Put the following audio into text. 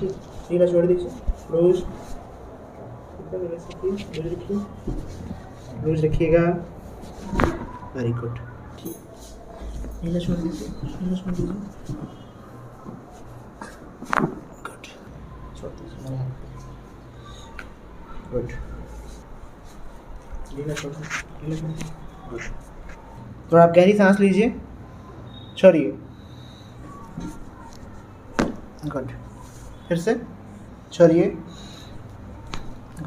नीला छोड़ दीजिए। क्लोज रखिए, क्लोज रखिएगा। Very good. नीला छोड़ दीजिए, नीला छोड़ दीजिए। गुड, छोड़ दीजिए। गुड, नीला छोड़ दीजिए, नीला छोड़ दीजिए। गुड। थोड़ा आप गहरी सांस लीजिए, छोड़िए। गुड, फिर से छोड़िए।